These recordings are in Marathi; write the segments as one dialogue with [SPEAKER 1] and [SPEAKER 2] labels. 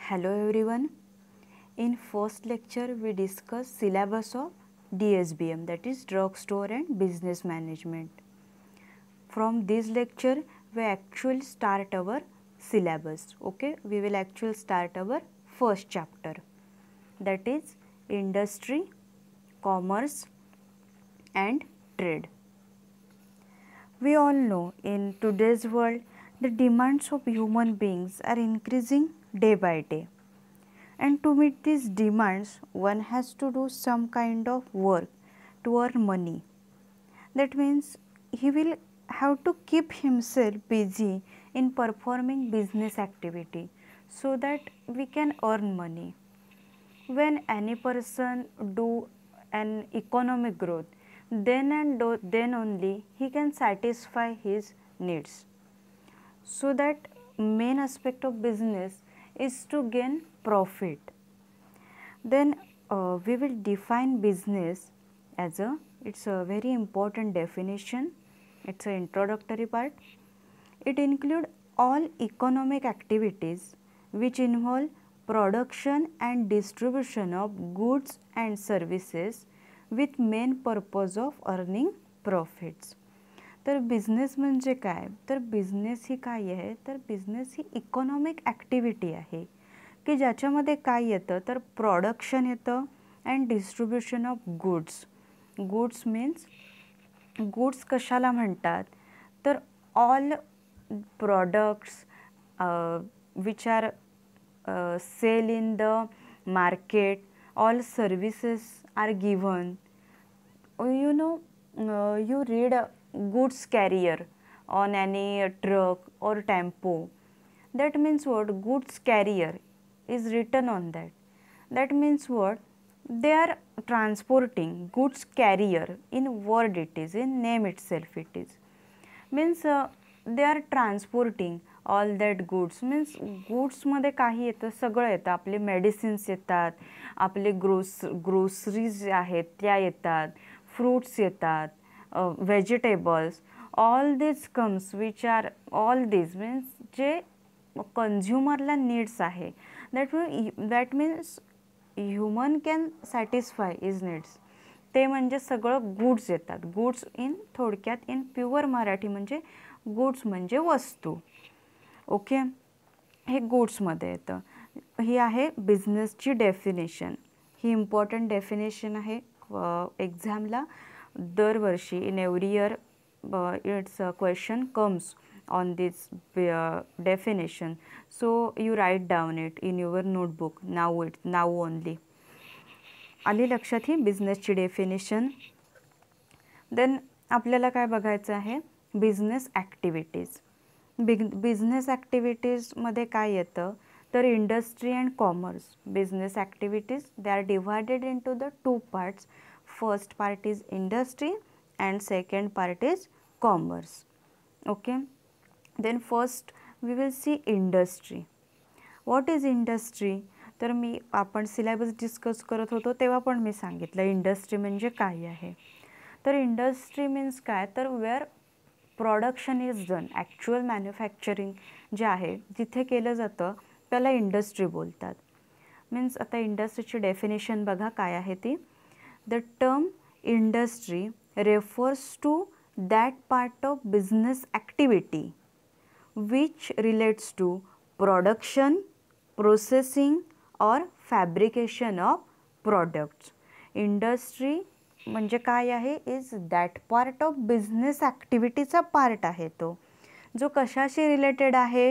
[SPEAKER 1] Hello everyone. In first lecture we discussed syllabus of DSBM, that is Drug Store and Business Management. From this lecture we actually start our syllabus. Okay, we will actually start our first chapter, that is Industry, Commerce and Trade. We all know in today's world the demands of human beings are increasing day by day. And to meet these demands, one has to do some kind of work to earn money. That means he will have to keep himself busy in performing business activity so that we can earn money. When any person do an economic growth, then only he can satisfy his needs. So that main aspect of business is to gain profit. Then we will define business as it's a very important definition. It's an introductory part. It includes all economic activities which involve production and distribution of goods and services with main purpose of earning profits. तर बिझनेस म्हणजे काय, तर बिझनेस ही काय आहे, तर बिझनेस ही इकॉनॉमिक ॲक्टिव्हिटी आहे की ज्याच्यामध्ये काय येतं, तर प्रोडक्शन येतं and distribution of goods. Goods means goods कशाला म्हणतात, तर all products which are sell in the market, all services are given. You read goods carrier on any truck or tempo. That means what? Goods carrier is written on that. That means what? They are transporting goods carrier. In word it is, in name itself it is. Means they are transporting all that goods. Means goods मध्ये काही येतं, सगळं येतं. आपले मेडिसिन्स येतात, आपले ग्रोसरीज आहेत त्या येतात, फ्रूट्स येतात, vegetables, all this comes which are all this means जे कन्झ्युमरला नीड्स आहे. That means human can satisfy is needs. ते म्हणजे सगळं गुड्स येतात. गुड्स इन थोडक्यात इन प्युअर मराठी म्हणजे गुड्स म्हणजे वस्तू. ओके, हे गुड्समध्ये येतं. ही आहे बिझनेसची डेफिनेशन. ही इम्पॉर्टंट डेफिनेशन आहे एक्झामला दरवर्षी. In every year it's a question comes on this definition, so you write down it in your notebook now only. आली लक्षात ही बिझनेसची डेफिनेशन. देन आपल्याला काय बघायचं आहे, बिझनेस ॲक्टिव्हिटीज. बिझनेस ॲक्टिव्हिटीजमध्ये काय येतं, तर industry and commerce. Business activities they are divided into the two parts. First part is industry and second part is commerce. Okay, then first we will see industry. What is industry, तर आपण सिलेबस डिस्कस करत होतो तेव्हा पण मी सांगितलं इंडस्ट्री म्हणजे काय आहे. तर इंडस्ट्री मीन्स काय, तर where production is done. Actual manufacturing जे आहे जिथे केलं जातं त्याला इंडस्ट्री बोलतात. मीन्स आता इंडस्ट्रीची डेफिनेशन बघा काय आहे ती. The term industry refers to that part of business activity which relates to production, processing or fabrication of products. Industry म्हणजे काय आहे, is that part of business ॲक्टिव्हिटीचा पार्ट आहे तो, जो कशाशी रिलेटेड आहे,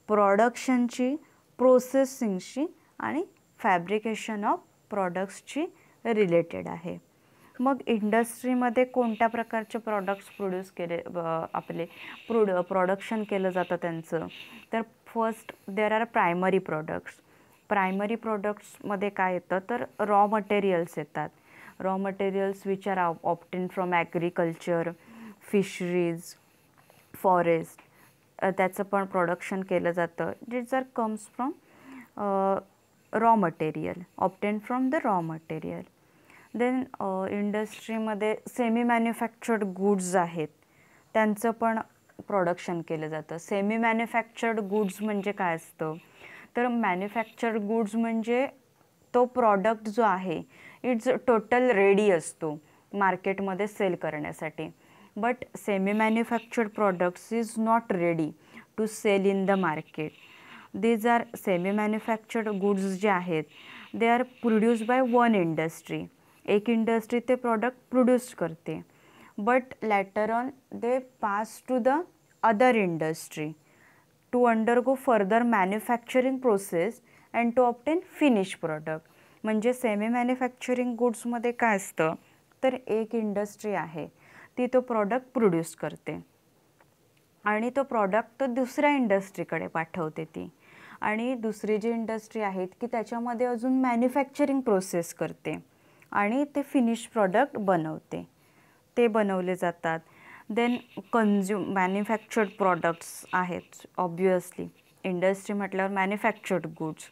[SPEAKER 1] प्रोडक्शनची, प्रोसेसिंगशी आणि फॅब्रिकेशन ऑफ प्रोडक्ट्सची रिलेटेड आहे. मग इंडस्ट्रीमध्ये कोणत्या प्रकारचे प्रॉडक्ट्स प्रोड्यूस केले, आपले प्रोडक्शन केलं जातं त्यांचं, तर first there are primary products. Primary प्रोडक्ट्समध्ये काय येतं, तर रॉ मटेरियल्स येतात. Raw materials which are obtain from agriculture, fisheries, forest, त्याचं पण प्रोडक्शन केलं जातं. This are comes from raw material, obtain from the raw material. Then इंडस्ट्रीमध्ये सेमी मॅन्युफॅक्चर्ड गुड्स आहेत, त्यांचं पण प्रोडक्शन केलं जातं. सेमी मॅन्युफॅक्चर्ड गुड्स म्हणजे काय असतं, तर मॅन्युफॅक्चर्ड गुड्स म्हणजे तो प्रॉडक्ट जो आहे इट्स टोटल रेडी असतो मार्केटमध्ये सेल करण्यासाठी. But semi manufactured products is not ready to sell in the market. These are semi manufactured goods जे आहेत they are produce by one industry. एक इंडस्ट्री ते प्रॉडक्ट प्रोड्यूस करते. But later on they pass to the other industry to undergo further manufacturing process and to obtain finish product. म्हणजे सेमी मॅन्युफॅक्चरिंग गुड्समध्ये काय असतं तर एक इंडस्ट्री आहे ती तो प्रॉडक्ट प्रोड्यूस करते आणि तो प्रॉडक्ट तो दुसऱ्या इंडस्ट्रीकडे पाठवते ती, आणि दुसरी जी इंडस्ट्री आहेत की त्याच्यामध्ये अजून मॅन्युफॅक्चरिंग प्रोसेस करते आणि ते फिनिश प्रॉडक्ट बनवते, ते बनवले जातात. देन मॅन्युफॅक्चर्ड प्रॉडक्ट्स आहेत. ऑब्वियसली इंडस्ट्री म्हटल्यावर मॅन्युफॅक्चर्ड गुड्स.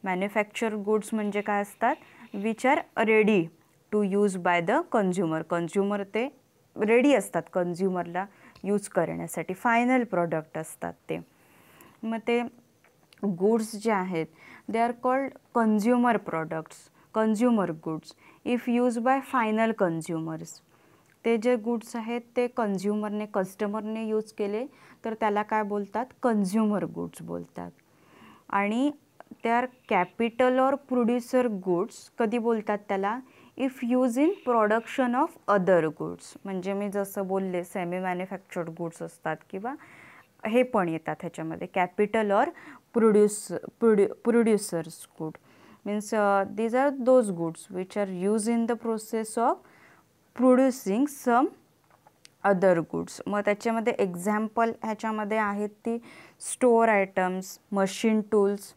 [SPEAKER 1] मॅन्युफॅक्चर्ड गुड्स म्हणजे काय असतात which are ready to use by the consumer. Consumer ते रेडी असतात कन्झ्युमरला यूज करण्यासाठी, फायनल प्रॉडक्ट असतात ते. मग ते गुड्स जे आहेत they are called consumer products, consumer goods if use by final consumers. ते जे गुड्स आहेत ते कन्झ्युमरने कस्टमरने यूज केले तर त्याला काय बोलतात कन्झ्युमर गुड्स बोलतात. आणि ते are capital or producer goods कधी बोलतात त्याला if use in production of other goods. म्हणजे मी जसं बोलले सेमी मॅन्युफॅक्चर्ड गुड्स असतात किंवा हे पण येतात ह्याच्यामध्ये capital or producers good. Means these are those goods which are use in the process of producing some other goods. मग त्याच्यामध्ये एक्झाम्पल ह्याच्यामध्ये आहेत ती store items, machine tools,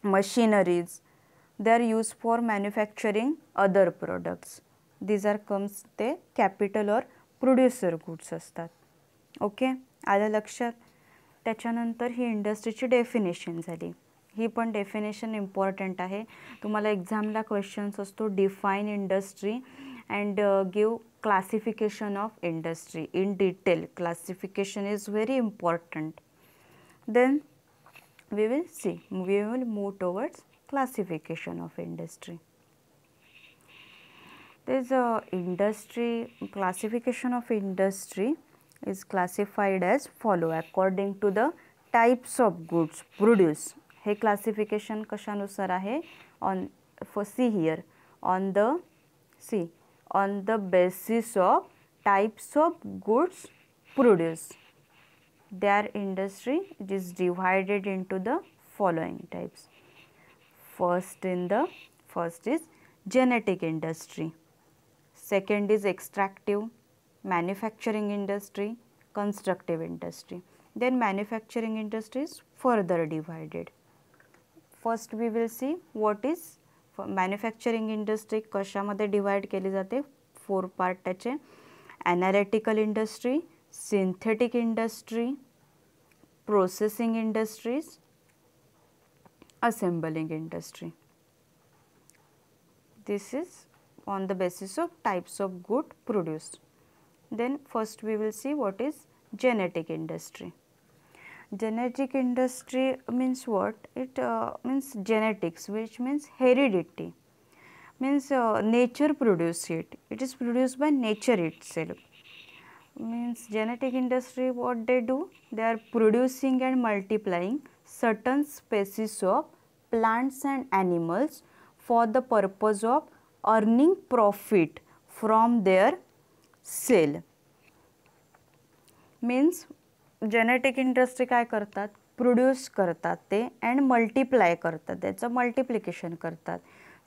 [SPEAKER 1] machineries. They are use for manufacturing other products. These are comes ते कॅपिटल ऑर प्रोड्युसर गुड्स असतात. ओके, आलं लक्षात. त्याच्यानंतर ही इंडस्ट्रीची डेफिनेशन झाली. ही पण डेफिनेशन इम्पॉर्टंट आहे. तुम्हाला एक्झामला क्वेश्चन्स असतो define industry and give classification of industry in detail. Classification is very important. Then we will see, we will move towards classification of industry. This industry, classification of industry is classified as follow according to the types of goods produced. हे classification कशानुसार आहे on, for see here, on the see on the basis of types of goods produced. Their industry is divided into the following types. First is genetic industry. Second is extractive, manufacturing industry, constructive industry. Then manufacturing industry is further divided. First we will see what is manufacturing industry कशामध्ये डिवाइड केली जाते. 4 पार्ट त्याचे. Analytical industry, synthetic industry, processing industries, assembling industry. This is on the basis of types of good produced. Then first we will see what is genetic industry. Genetic industry means what? It means genetics, which means heredity. Means nature produce it. It is produced by nature itself. Means genetic industry, what they do? They are producing and multiplying certain species of plants and animals for the purpose of earning profit from their cell. Means genetic industry काय करतात प्रोड्यूस करतात ते अँड मल्टिप्लाय करतात, त्याचं मल्टिप्लिकेशन करतात.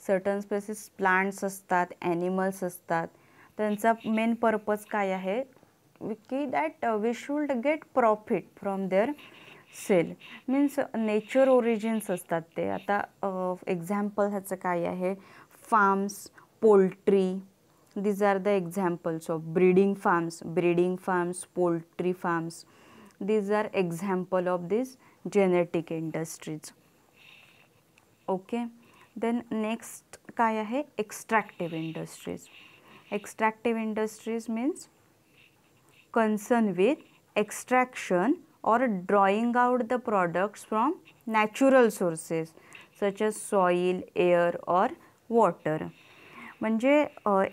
[SPEAKER 1] सर्टन स्पेसिस प्लांट्स असतात, ॲनिमल्स असतात. त्यांचा मेन पर्पज काय आहे की that we should get profit from their sale. Means nature origins असतात ते. आता एक्झाम्पल ह्याचं काय आहे farms, poultry. these are the examples of breeding farms, poultry farms. These are example of these genetic industries. Okay, then next काय आहे extractive industries. Extractive industries means concern with extraction or drawing out the products from natural sources such as soil, air or water. म्हणजे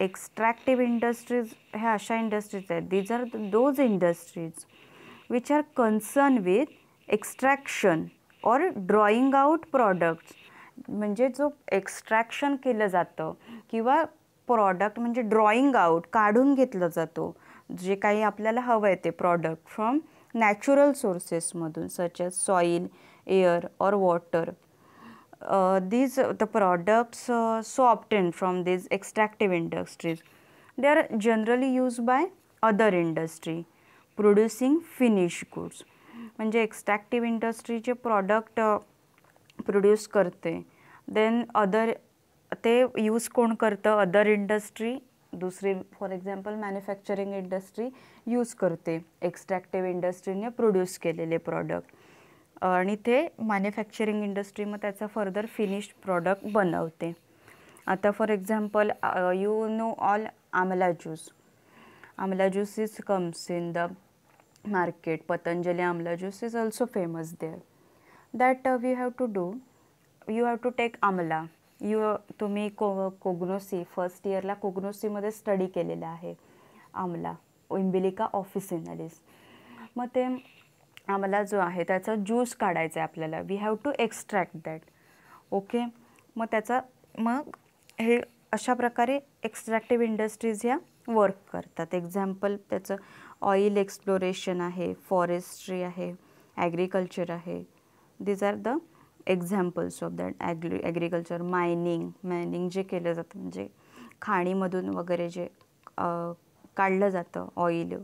[SPEAKER 1] एक्स्ट्रॅक्टिव्ह इंडस्ट्रीज ह्या अशा इंडस्ट्रीज आहेत, these are those industries which are concern with extraction or drawing out products. म्हणजे जो एक्स्ट्रॅक्शन केलं जातं किंवा प्रॉडक्ट म्हणजे ड्रॉइंग आउट काढून घेतलं जातो जे काही आपल्याला हवं आहे ते प्रॉडक्ट फ्रॉम नॅचरल सोर्सेसमधून सच एज सॉईल, एअर और water. These the products so obtained from these extractive industries, they are generally used by other industry producing finished goods. म्हणजे एक्स्ट्रॅक्टिव्ह इंडस्ट्री जे प्रॉडक्ट प्रोड्यूस करते देन अदर ते यूज कोण करतं, अदर इंडस्ट्री दुसरी for example manufacturing industry use करते एक्स्ट्रॅक्टिव्ह इंडस्ट्रीने प्रोड्यूस केलेले प्रॉडक्ट आणि ते मॅन्युफॅक्चरिंग इंडस्ट्री मग त्याचा फर्दर फिनिश्ड प्रॉडक्ट बनवते. आता for example you know all amla juice. Amla juice is comes in the market. Patanjali amla juice is also famous there. That we have to do, you have to take amla. तुम्ही कोग्नोसी फर्स्ट इयरला कोग्नोसीमध्ये स्टडी केलेला आहे आमला, इम्बिलिका ऑफिसिनालिस. मग ते आम्हाला जो आहे त्याचा ज्यूस काढायचा आहे आपल्याला. We have to extract that. Okay. मग हे अशा प्रकारे एक्स्ट्रॅक्टिव्ह इंडस्ट्रीज ह्या वर्क करतात. एक्झाम्पल त्याचं ऑइल एक्सप्लोरेशन आहे, फॉरेस्ट्री आहे, ॲग्रिकल्चर आहे. These are the examples of that. Agriculture, mining जे केलं जातं म्हणजे खाणीमधून वगैरे जे काढलं जातं ऑइल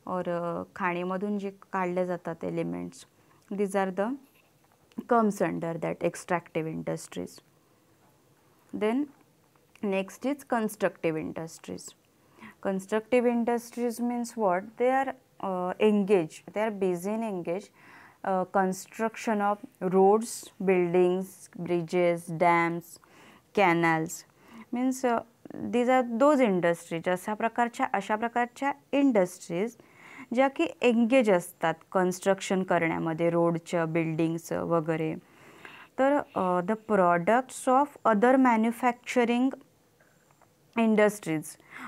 [SPEAKER 1] और खाणीमधून जे काढले जातात elements, these are the comes under that extractive industries. Then next is constructive industries. Constructive industries means what? They are engaged, they are busy in construction of roads, buildings, bridges, dams, canals. Means these are those industries. अशा प्रकारच्या इंडस्ट्रीज ज्या की एंगेज असतात कन्स्ट्रक्शन करण्यामध्ये, रोडचं, बिल्डिंगचं वगैरे. तर the products of other manufacturing industries,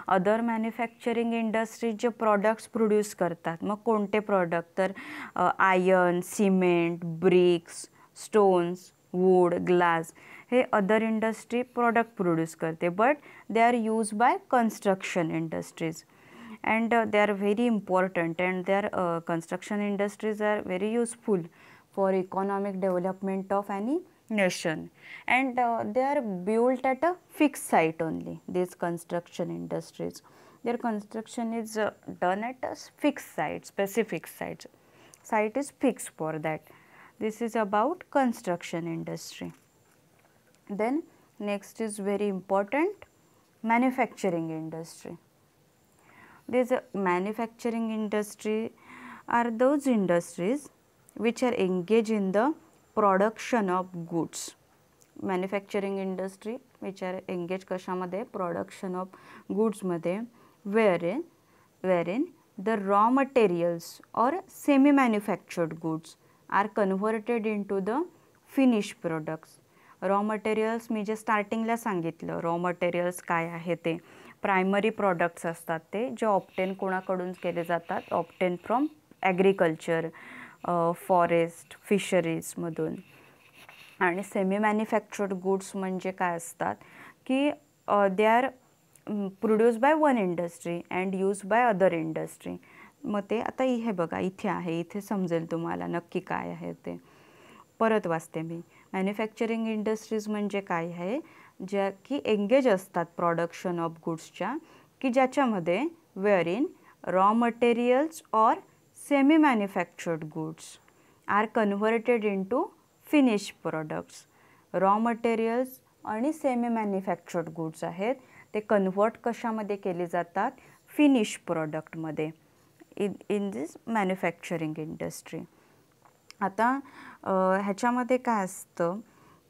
[SPEAKER 1] other manufacturing industries जे प्रॉडक्ट्स प्रोड्यूस करतात. मग कोणते प्रॉडक्ट? तर iron, cement, bricks, stones, wood, glass हे अदर इंडस्ट्री प्रॉडक्ट प्रोड्यूस करते. But they are use by construction industries and they are very important and they are construction industries are very useful for economic development of any nation and they are built at a fixed site only. These construction industries, their construction is done at a fixed site, specific site. Site is fixed for that. This is about construction industry. Then next is very important, manufacturing industry. This manufacturing industry are those industries which are engaged in the production of goods. Manufacturing industry which are engaged कशामध्ये? Production of goods मध्ये, wherein the raw materials or semi manufactured goods are converted into the finished products. Raw materials मी जे स्टार्टिंगला सांगितलं, रॉ मटेरियल्स काय आहे ते प्रायमरी प्रॉडक्ट्स असतात ते जे ऑप्टेन कोणाकडून केले जातात? ऑप्टेन फ्रॉम ॲग्रिकल्चर, फॉरेस्ट, फिशरीजमधून. आणि सेमी मॅन्युफॅक्चर्ड गुड्स म्हणजे काय असतात की they are produce by one industry and use by other industry. मग ते आता हे बघा इथे आहे, इथे समजेल तुम्हाला नक्की काय आहे ते. परत वाचते मी. मॅन्युफॅक्चरिंग इंडस्ट्रीज म्हणजे काय आहे? ज्या की एंगेज असतात प्रोडक्शन ऑफ गुड्सच्या, की ज्याच्यामध्ये where raw materials or semi manufactured goods are converted into finished products. Raw materials आणि सेमी मॅन्युफॅक्चर्ड गुड्स आहेत ते कन्वर्ट कशामध्ये केले जातात? फिनिश प्रॉडक्टमध्ये इन दिस मॅन्युफॅक्चरिंग इंडस्ट्री. आता ह्याच्यामध्ये काय असतं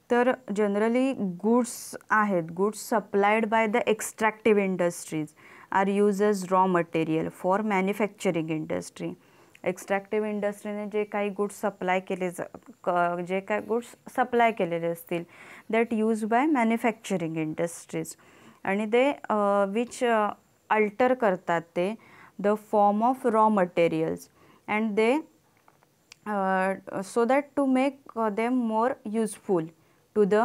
[SPEAKER 1] तर जनरली गुड्स आहेत, goods supplied by the extractive industries are use as raw material for manufacturing industry. Extractive इंडस्ट्रीने जे काही गुड्स सप्लाय केले जे काही गुड्स सप्लाय केलेले असतील that use by manufacturing industries आणि ते विच अल्टर करतात ते the form of raw materials and they so that to make them more useful to the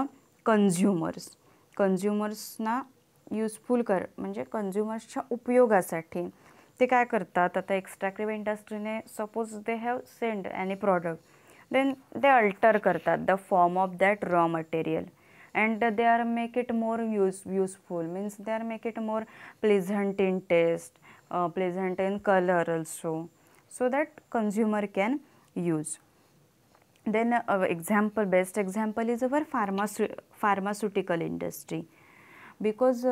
[SPEAKER 1] कंझ्युमर्सना यूजफुल म्हणजे कंझ्युमर्सच्या उपयोगासाठी ते काय करतात. आता एक्स्ट्रॅक्टिव्ह इंडस्ट्रीने suppose they have send any product then they alter करतात the form of that raw material and they are make it more useful means they are make it more pleasant in taste, pleasant in color also, so that consumer can use. Then best example is our pharmaceutical industry, because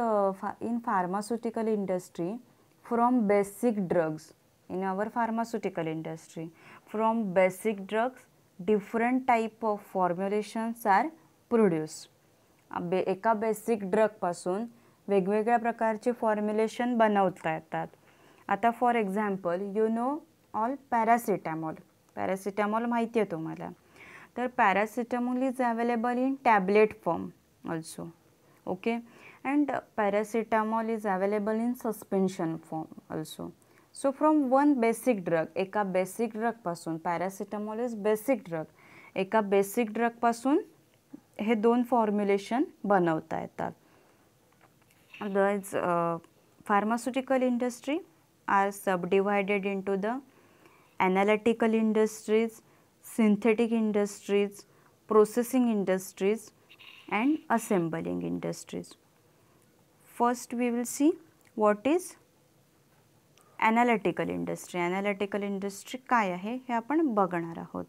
[SPEAKER 1] in pharmaceutical industry from basic drugs, in our pharmaceutical industry from basic drugs different type of formulations are produced. एका बेसिक ड्रगपासून वेगवेगळ्या प्रकारचे फॉर्म्युलेशन बनवता येतात. आता for example you know all paracetamol माहिती आहे तुम्हाला. तर paracetamol is available in tablet form also. Okay, and paracetamol is available in suspension form also. So from one basic drug, एका बेसिक ड्रगपासून, पॅरासिटामॉल इज बेसिक ड्रग, एका बेसिक ड्रगपासून हे दोन फॉर्म्युलेशन बनवता येतात. Pharmaceutical industry are subdivided into the analytical industries, synthetic industries, processing industries and assembling industries. First we will see what is analytical industry. Analytical industry काय आहे हे आपण बघणार आहोत.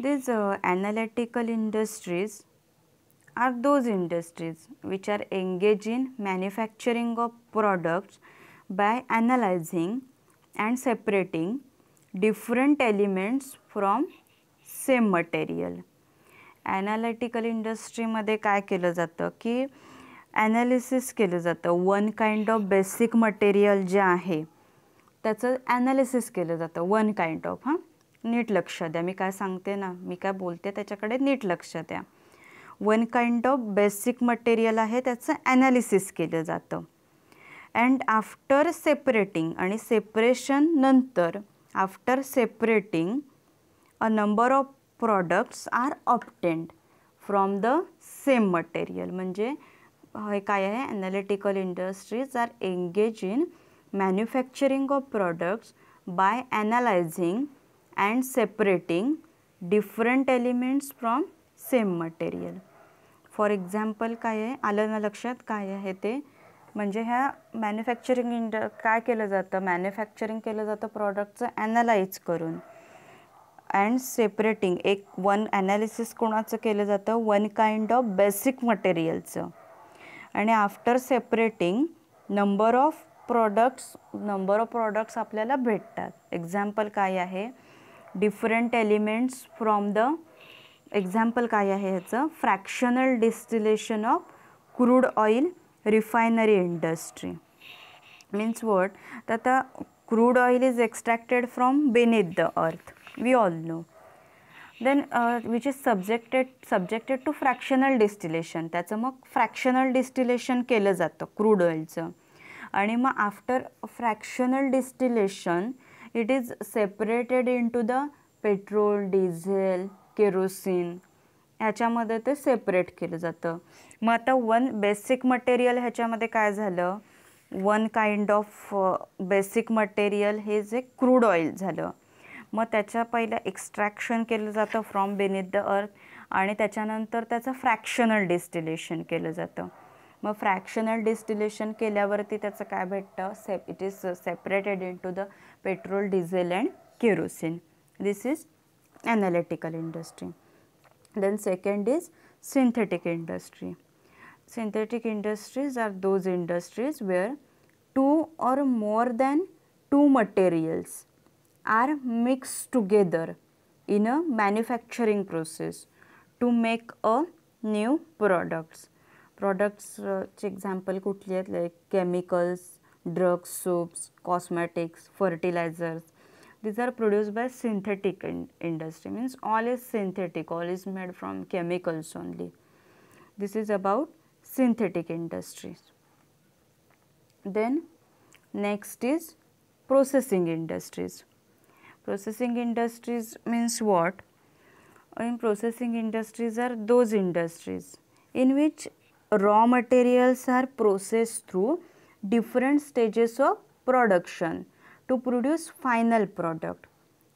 [SPEAKER 1] These analytical industries are those industries which are engaged in manufacturing of products by analyzing and separating different elements from same material. Analytical इंडस्ट्रीमध्ये काय केलं जातं की ॲनालिसिस केलं जातं. One kind of basic material जे आहे त्याचं ॲनालिसिस केलं जातं. वन काइंड ऑफ, नीट लक्ष द्या, मी काय सांगते ना, मी काय बोलते त्याच्याकडे नीट लक्ष द्या. One kind of basic material आहे त्याचं ॲनालिसिस केलं जातं. अँड आफ्टर सेपरेटिंग, आणि सेपरेशन नंतर, after separating a number of products are obtained from the same material. म्हणजे हे काय आहे, analytical industries are engage in manufacturing of products by analysing and separating different elements from same material. For example काय आहे, आलं ना लक्षात काय आहे ते, म्हणजे ह्या मॅन्युफॅक्चरिंग काय केलं जातं, मॅन्युफॅक्चरिंग केलं जातं प्रॉडक्टचं ॲनालाइज करून अँड सेपरेटिंग. एक वन ॲनालिसिस कोणाचं केलं जातं, वन काइंड ऑफ बेसिक मटेरियलचं. आणि after separating number of products आपल्याला भेटतात. एक्झाम्पल काय आहे, different elements from the, example काय आहे ह्याचं, fractional distillation of crude oil refinery industry. Means what, that the crude oil is extracted from beneath the earth, we all know. Then which is subjected to fractional distillation. त्याचं मग फ्रॅक्शनल डिस्टिलेशन केलं जातं क्रूड ऑइलचं. आणि मग after fractional distillation it is separated into the petrol, diesel, kerosene, ह्याच्यामध्ये ते सेपरेट केलं जातं. मग आता वन बेसिक मटेरियल ह्याच्यामध्ये काय झालं, one kind of basic material हे जे क्रूड ऑइल झालं. मग त्याच्या पहिलं एक्स्ट्रॅक्शन केलं जातं फ्रॉम बेनिथ द अर्थ आणि त्याच्यानंतर त्याचं फ्रॅक्शनल डिस्टिलेशन केलं जातं. मग फ्रॅक्शनल डिस्टिलेशन केल्यावरती त्याचं काय भेटतं, it is separated into the petrol, diesel and kerosene. This is analytical industry. Then second is synthetic industry. Synthetic industries are those industries where two or more than two materials are mixed together in a manufacturing process to make a new products. Products चे example कुठले आहेत, like chemicals, drugs, soaps, cosmetics, fertilizers. These are produced by synthetic industry, means all is synthetic, all is made from chemicals only. This is about synthetic industries. Then next is processing industries. Processing industries means what? In processing industries are those industries in which raw materials are processed through different stages of production to produce final product.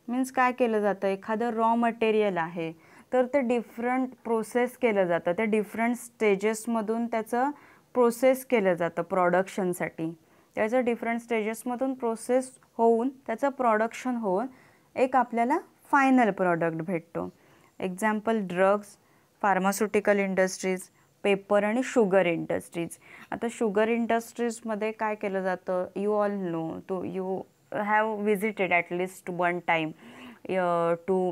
[SPEAKER 1] Means काय केलं जातं, एखादं रॉ मटेरियल आहे तर ते डिफरंट प्रोसेस केलं जातं, ते डिफरंट स्टेजेसमधून त्याचं प्रोसेस केलं जातं प्रोडक्शनसाठी. त्याचं डिफरंट स्टेजेसमधून प्रोसेस होऊन त्याचं प्रोडक्शन होऊन एक आपल्याला फायनल प्रॉडक्ट भेटतो. Example drugs, pharmaceutical industries, paper आणि शुगर इंडस्ट्रीज. आता शुगर इंडस्ट्रीजमध्ये काय केलं जातं, you all know, you have visited at least one time to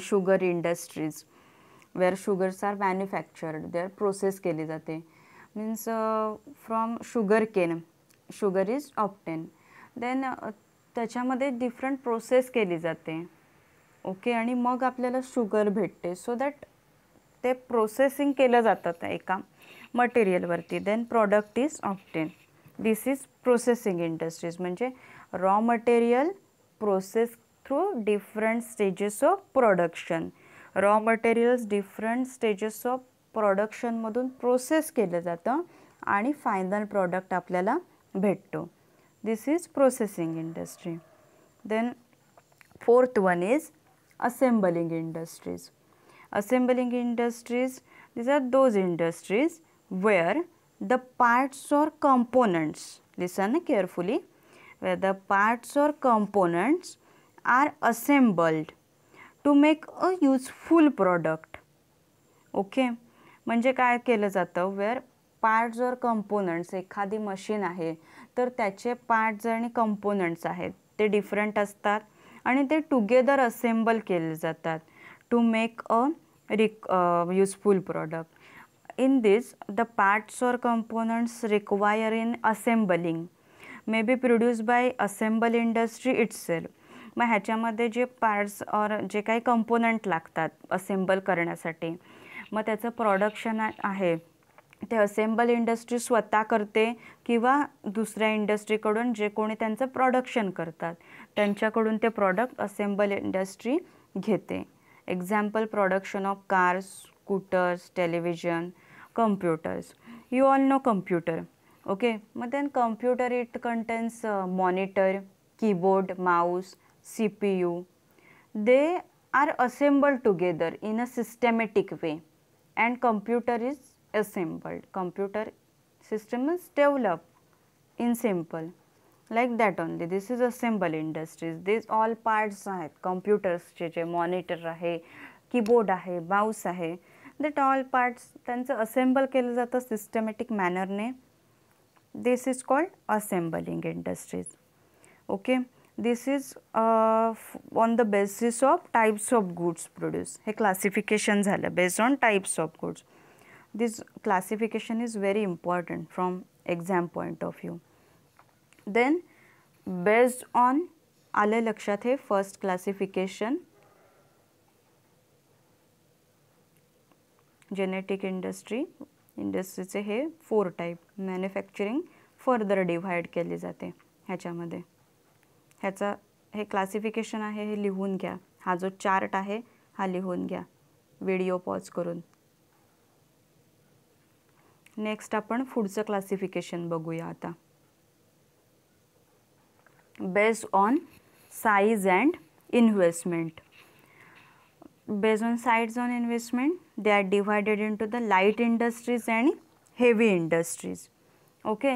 [SPEAKER 1] sugar industries where sugars are manufactured, they are process केली जाते. Means from sugar cane sugar is obtain, then त्याच्यामध्ये डिफरंट प्रोसेस केली जाते. ओके, आणि मग आपल्याला शुगर भेटते. सो दॅट ते प्रोसेसिंग केलं जातं एका मटेरियलवरती, then product is obtain. This is processing industries. म्हणजे raw material process through different stages of production. Raw materials different stages of प्रोडक्शनमधून प्रोसेस केलं जातं आणि फायनल प्रॉडक्ट आपल्याला भेटतो. This is processing industry. Then fourth one is assembling industries. Assembling industries, these are those industries where the parts or components, listen carefully, where the parts or components are assembled to make a useful product. Okay, म्हणजे काय केलं जातं, वेअर पार्ट्स और कंपोनंट्स, एखादी मशीन आहे तर त्याचे पार्ट्स आणि कंपोनंट्स आहेत ते डिफरंट असतात आणि ते टुगेदर असेंबल केले जातात to make a useful product. In this the parts or components require in assembling may be produce by assemble industry itself. मग ह्याच्यामध्ये जे पार्ट्स और जे काही कंपोनंट लागतात असेंबल करण्यासाठी, मग त्याचं प्रोडक्शन आहे ते असेंबल इंडस्ट्री स्वतः करते किंवा दुसऱ्या इंडस्ट्रीकडून जे कोणी त्यांचं प्रोडक्शन करतात त्यांच्याकडून ते प्रॉडक्ट असेंबल इंडस्ट्री घेते. Example production of cars, scooters, television, computers. You all know computer. Okay, मग then computer it contains monitor, keyboard, mouse, CPU. They are assembled together in a systematic way and computer is assembled. Computer system is developed in simple like that only. This is assemble industries. These all parts आहेत कम्प्युटर्सचे, जे मॉनिटर आहे, कीबोर्ड आहे, माऊस आहे, that all parts त्यांचं असेंबल केलं जातं सिस्टमॅटिक मॅनरने. This is called assembling industries. Okay, this is on the basis of types of goods produce. हे क्लासिफिकेशन झालं based on types of goods. This classification is very important from exam point of view. Then based on, आलं लक्षात हे फर्स्ट क्लासिफिकेशन, जेनेटिक इंडस्ट्रीचे हे 4 टाईप. मॅन्युफॅक्चरिंग फर्दर डिव्हाइड केली जाते ह्याच्यामध्ये. ह्याचा हे क्लासिफिकेशन आहे, हे लिहून घ्या. हा जो चार्ट आहे हा लिहून घ्या व्हिडिओ पॉज करून. नेक्स्ट आपण पुढचं क्लासिफिकेशन बघूया आता. Based on size and investment. Based on size on investment, they are divided into the light industries and heavy industries. Okay,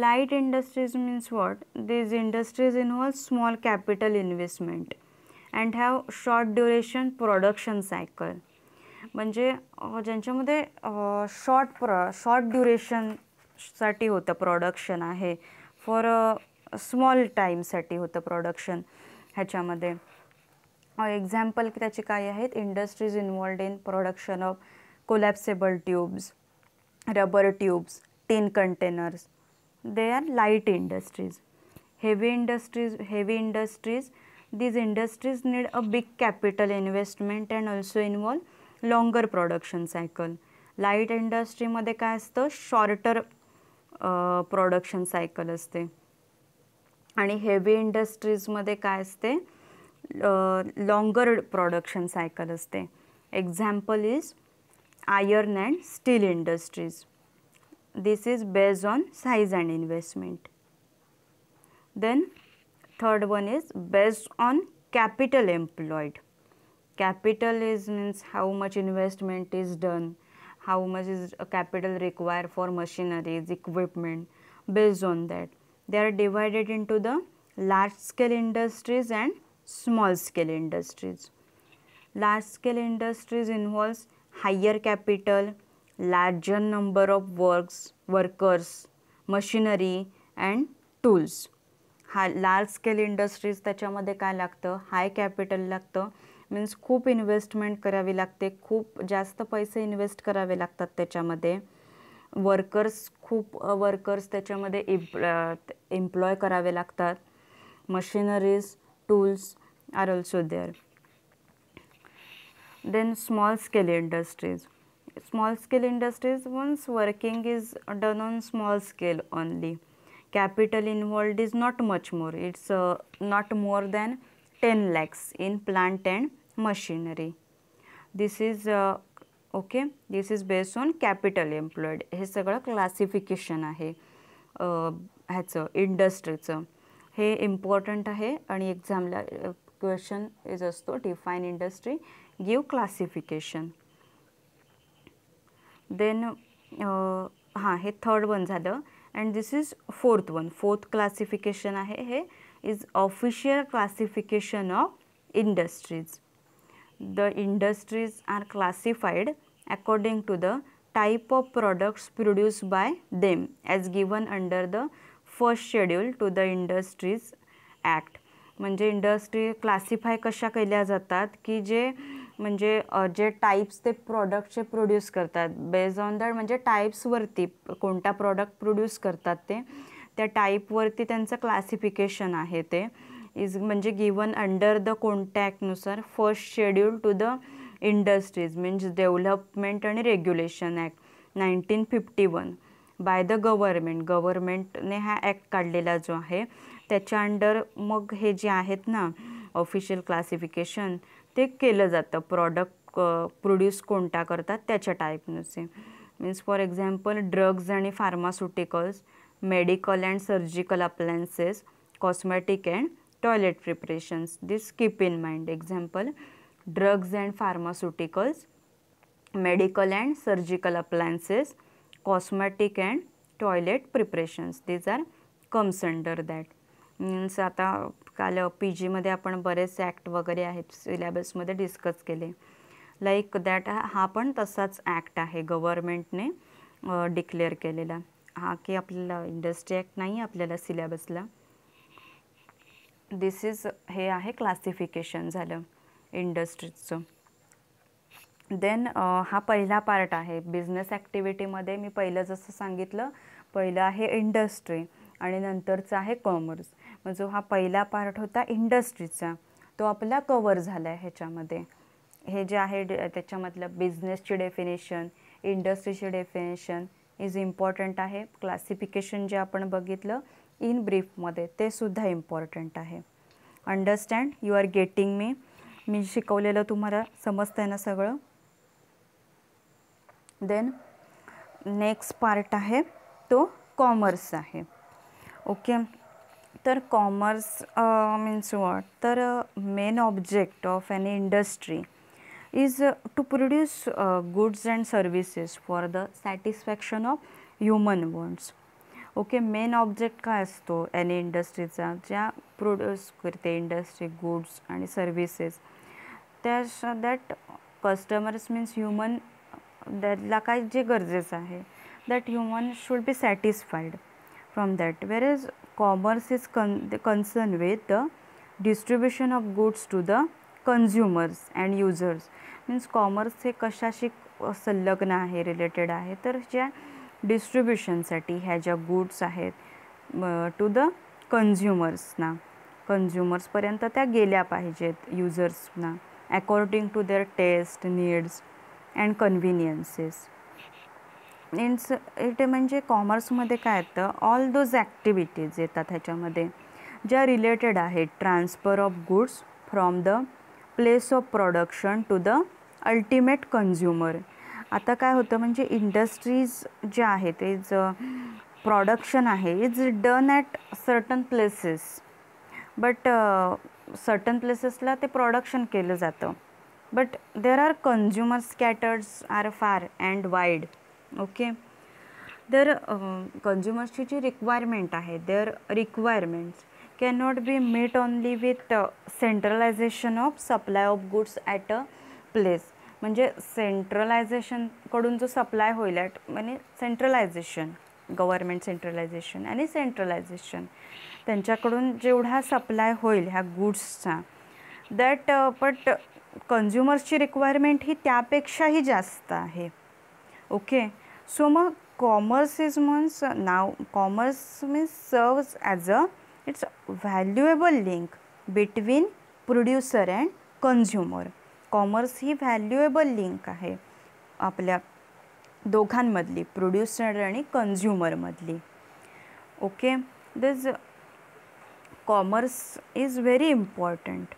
[SPEAKER 1] light industries means what? These industries involve small capital investment and have short duration production cycle. म्हणजे ज्यांच्यामध्ये शॉर्ट ड्युरेशनसाठी होतं प्रोडक्शन आहे, फॉर स्मॉल टाईमसाठी होतं प्रोडक्शन ह्याच्यामध्ये. एक्झाम्पल त्याचे काय आहेत? Industries involved in production of collapsible tubes, rubber tubes, tin containers. they are light industries. Heavy industries, these industries need a big capital investment and also involve longer production cycle. Light इंडस्ट्रीमध्ये काय असतं, शॉर्टर प्रोडक्शन सायकल असते आणि हेवी इंडस्ट्रीजमध्ये काय असते, लॉंगर प्रोडक्शन सायकल असते. Example is iron and still industries. This is based on size and investment. Then third one is based on capital employed. Capital is means how much investment is done, how much is a capital required for machineries, equipment. Based on that, they are divided into the large scale industries and small scale industries. Large scale industries involves higher capital, larger number of workers, machinery and tools. Large scale industries त्याच्यामध्ये काय लागतं, हाय कॅपिटल लागतं, मीन्स खूप इन्व्हेस्टमेंट करावी लागते, खूप जास्त पैसे इन्व्हेस्ट करावे लागतात त्याच्यामध्ये. खूप वर्कर्स त्याच्यामध्ये एम्प्लॉय करावे लागतात. Machineries, tools are also there. Then small scale industries. Small scale industries, once working is done on small scale only. Capital involved is not much more, it's not more than 10 lakhs in plant and machinery. This is okay, this is based on capital employed. हे सगळं क्लासिफिकेशन आहे ह्याचं इंडस्ट्रीचं. हे इम्पॉर्टंट आहे आणि एक्झामला क्वेश्चन इज असतो define industry, give classification. Then हां हे थर्ड वन झालं and this is fourth one. Fourth classification आहे हे is official classification of industries. The industries are classified according to the type of products produced by them as given under the first schedule to the Industries Act. म्हणजे इंडस्ट्री क्लासिफाय कशा केल्या जातात की जे म्हणजे जे टाईप्स ते प्रॉडक्टचे प्रोड्यूस करतात बेस्ड ऑन दॅट, म्हणजे टाईप्सवरती कोणता प्रॉडक्ट प्रोड्यूस करतात ते त्या टाईपवरती त्यांचं क्लासिफिकेशन आहे. ते इज म्हणजे गिवन अंडर द कोणत्या ॲक्टनुसार, first schedule to the industries means development आणि रेग्युलेशन ॲक्ट 1951 बाय द गव्हर्मेंटने हा ॲक्ट काढलेला जो आहे त्याच्या अंडर मग हे जे आहेत ना ऑफिशियल क्लासिफिकेशन ते केलं जातं. प्रॉडक्ट प्रोड्यूस कोणता करतात त्याच्या टाईपनुसार. मीन्स फॉर एक्झाम्पल ड्रग्ज आणि pharmaceuticals, medical and surgical appliances, cosmetic and toilet preparations. This keep in mind. Example, drugs and pharmaceuticals, medical and surgical appliances, cosmetic and toilet preparations. These are comes under that. Means आता काल PG मध्ये आपण बरेचसे ॲक्ट वगैरे आहेत सिलेबसमध्ये डिस्कस केले. लाईक दॅट हा पण तसाच ॲक्ट आहे गव्हर्मेंटने डिक्लेअर केलेला. हा की आपल्याला इंडस्ट्री ॲक्ट नाही आपल्याला सिलेबसला. दिस इज हे आहे क्लासिफिकेशन झालं इंडस्ट्रीजचं. देन हा पहिला पार्ट आहे बिझनेस ॲक्टिव्हिटीमध्ये. मी पहिलं जसं सांगितलं पहिलं आहे इंडस्ट्री आणि नंतरचा आहे कॉमर्स. मग जो हा पहिला पार्ट होता इंडस्ट्रीचा तो आपला कवर झाला आहे ह्याच्यामध्ये. हे जे आहे त्याच्यामधलं बिझनेसची डेफिनेशन, इंडस्ट्रीची डेफिनेशन इज इम्पॉर्टंट आहे. क्लासिफिकेशन जे आपण बघितलं इन ब्रीफमध्ये ते सुद्धा इम्पॉर्टंट आहे. अंडरस्टँड, यू आर गेटिंग मी शिकवलेलं तुम्हाला समजतं आहे ना सगळं. देन नेक्स्ट पार्ट आहे तो कॉमर्स आहे. ओके, तर कॉमर्स मीन्स वॉट, तर main object of any industry is to produce goods and services for the satisfaction of human wants. Okay, main object काय असतो एनी इंडस्ट्रीचा, ज्या प्रोड्यूस करते इंडस्ट्री गुड्स आणि सर्विसेस त्या दॅट कस्टमर्स मीन्स ह्युमन त्याला काय जे गरजेचं आहे that human should be satisfied from that. Where is commerce is concern with the distribution of goods to the consumers and users. Means commerce हे कशाशी संलग्न आहे, रिलेटेड आहे, तर ज्या डिस्ट्रीब्युशनसाठी ह्या ज्या गुड्स आहेत टू द कन्झ्युमर्सना, कन्झ्युमर्सपर्यंत त्या गेल्या पाहिजेत, युजर्सना, according to their taste, needs and conveniences. Means it म्हणजे कॉमर्समध्ये काय येतं, ऑल दोज ॲक्टिव्हिटीज येतात ह्याच्यामध्ये ज्या रिलेटेड आहेत transfer of goods from the place of production to the ultimate consumer. आता काय होतं म्हणजे इंडस्ट्रीज ज्या आहेत, इज प्रोडक्शन आहे, is done at certain places, but certain प्लेसेसला ते प्रोडक्शन केलं जातं, but there are consumer scatters are far and wide. Okay, their कन्झ्युमर्सची जी रिक्वायरमेंट आहे, their requirements can not be meet only with centralisation of supply of goods at a place. म्हणजे सेंट्रलायझेशनकडून जो सप्लाय होईल ॲट म्हणजे सेंट्रलायझेशन, गव्हर्मेंट सेंट्रलायझेशन आणि सेंट्रलायझेशन त्यांच्याकडून जेवढा सप्लाय होईल ह्या गुड्सचा, दॅट बट कन्झ्युमर्सची रिक्वायरमेंट ही त्यापेक्षाही जास्त आहे. ओके, सो मग कॉमर्स इज मीन्स नाव commerce means serves as a its valuable link between producer and consumer. Commerce ही व्हॅल्युएबल लिंक आहे आपल्या दोघांमधली, प्रोड्युसर आणि कन्झ्युमरमधली. Okay, this commerce is very important.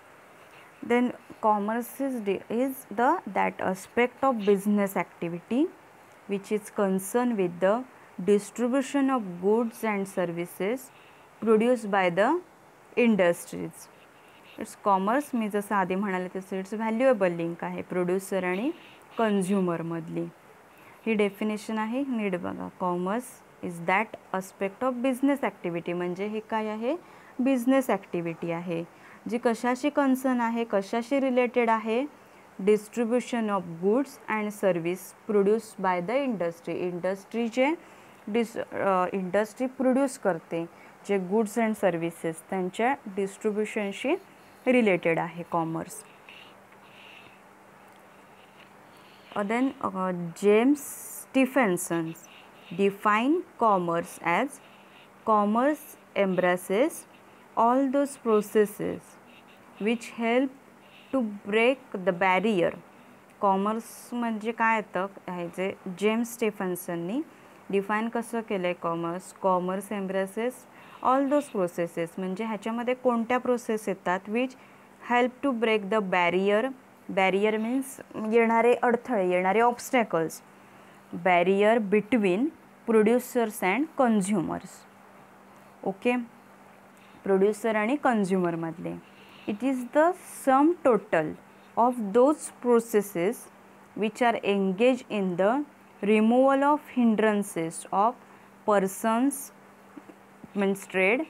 [SPEAKER 1] Then commerce is that aspect of business activity which is concerned with the distribution of goods and services produced by the industries. It's commerce, मी जसं आधी म्हणाले तसं इट्स व्हॅल्युएबल लिंक आहे प्रोड्युसर आणि कन्झ्युमरमधली. ही डेफिनेशन आहे, नीट बघा. Commerce is that aspect of business activity, म्हणजे हे काय आहे, बिझनेस ॲक्टिव्हिटी आहे जी कशाशी कन्सर्न आहे, कशाशी रिलेटेड आहे, distribution of goods and service produce by the industry. Industry जे इंडस्ट्री प्रोड्यूस करते जे गुड्स अँड सर्विसेस त्यांच्या डिस्ट्रीब्युशनशी रिलेटेड आहे commerce. Then James Stephenson define commerce as commerce embraces all those processes which help to break the barrier. Commerce म्हणजे काय येतं आहे जे जेम्स स्टीफन्सननी डिफाईन कसं केलं आहे commerce. Commerce embraces all those processes, म्हणजे ह्याच्यामध्ये कोणत्या प्रोसेस येतात which help to break the barrier. Barrier means येणारे अडथळे, येणारे obstacles. Barrier between producers and consumers. Okay, producer आणि कन्झ्युमरमधले. It is the sum total of those processes which are engage in the removal of hindrances of persons means trade,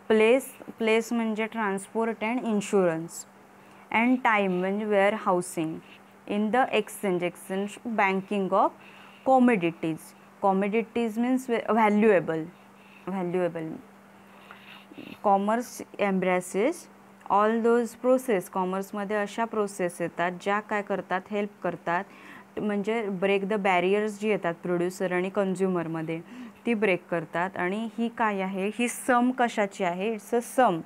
[SPEAKER 1] place म्हणजे transport and insurance, and time म्हणजे warehousing, in the exchange banking of commodities. Commodities means valuable. Commerce embraces all those process. कॉमर्समध्ये अशा प्रोसेस येतात ज्या काय करतात, हेल्प करतात, म्हणजे ब्रेक द बॅरियर्स जी येतात प्रोड्युसर आणि कन्झ्युमरमध्ये ती ब्रेक करतात. आणि ही काय आहे, ही सम कशाची आहे, it's a sum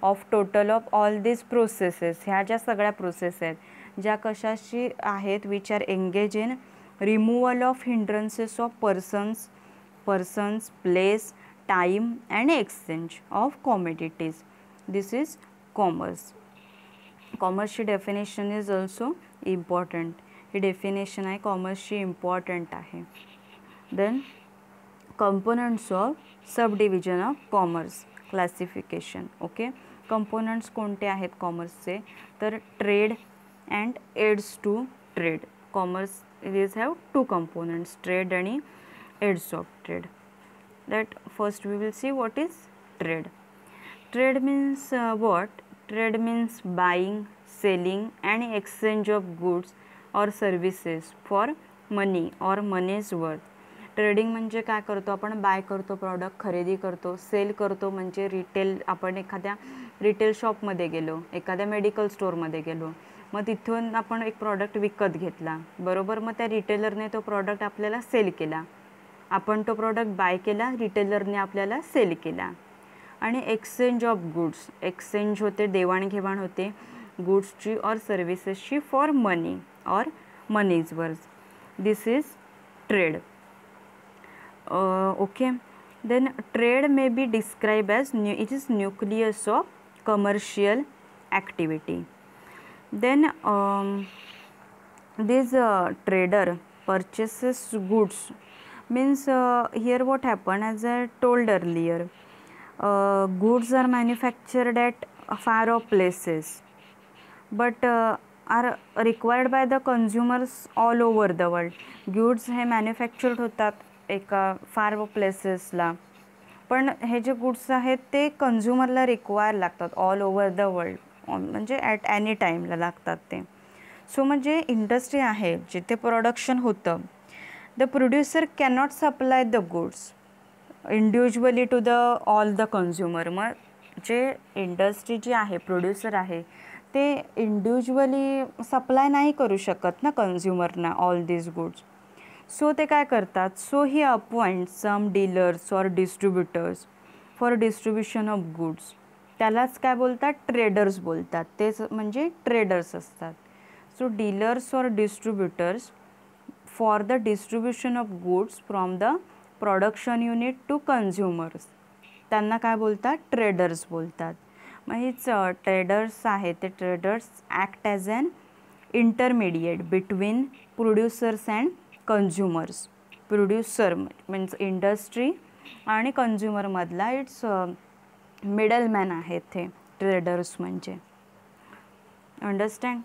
[SPEAKER 1] of total of all this processes. ह्या ज्या सगळ्या प्रोसेस आहेत ज्या कशाशी आहेत, which are engage in removal of hindrances of persons, place, time and exchange of commodities. This is commerce. कॉमर्सची डेफिनेशन इज ऑल्सो इम्पॉर्टंट. ही डेफिनेशन आहे कॉमर्सची इम्पॉर्टंट आहे. Then components of subdivision of commerce classification. Okay, components कोणते आहेत कॉमर्सचे, तर trade and aids to trade. Commerce these have two components, trade and aids of trade. That first we will see what is trade. Trade means what? Trade means buying, selling and exchange of goods or services for money or money's worth. Trading म्हणजे काय करतो आपण, बाय करतो प्रॉडक्ट, खरेदी करतो. सेल करतो म्हणजे रिटेल, आपण एखाद्या रिटेल शॉपमध्ये गेलो, एखाद्या मेडिकल स्टोअरमध्ये गेलो, मग तिथून आपण एक प्रॉडक्ट विकत घेतला, बरोबर. मग त्या रिटेलरने तो प्रॉडक्ट आपल्याला सेल केला. आपण तो प्रोडक्ट बाय केला, रिटेलरने आपल्याला सेल केला. आणि एक्सचेंज ऑफ गुड्स, एक्सचेंज होते, देवाणघेवाण होते गुड्सची और सर्विसेसची for money or money's worth. This is trade. Okay. Then trade may be described as it is nucleus of commercial activity. Then this trader purchases goods, means here what happened, as I told earlier, goods are manufactured at far off places but are required by the consumers all over the world. goods हे मॅन्युफॅक्चर्ड होतात एका फार प्लेसेसला, पण हे जे गुड्स आहेत ते कन्झ्युमरला रिक्वायर लागतात ऑल ओव्हर द वर्ल्ड, म्हणजे ॲट एनी टाईमला लागतात ते. सो म्हणजे इंडस्ट्री आहे जिथे प्रोडक्शन होतं, the producer cannot supply the goods individually to the all the consumer. मग जे इंडस्ट्री जी आहे, प्रोड्युसर आहे, ते इंडिव्हिज्युअली सप्लाय नाही करू शकत ना कन्झ्युमरना ऑल दिस गुड्स. सो ते काय करतात, सो ही अपॉइंट सम डीलर्स और distributors for distribution of goods. त्यालाच काय बोलतात, ट्रेडर्स बोलतात. तेच म्हणजे ट्रेडर्स असतात. सो डीलर्स और distributors for the distribution of goods from the production unit to consumers, त्यांना काय बोलतात, ट्रेडर्स बोलतात. मग हीच ट्रेडर्स आहे, ते traders act as an intermediate between producers and consumers. Producer means industry आणि कन्झ्युमरमधला इट्स मिडलमॅन आहेत ते ट्रेडर्स म्हणजे. Understand.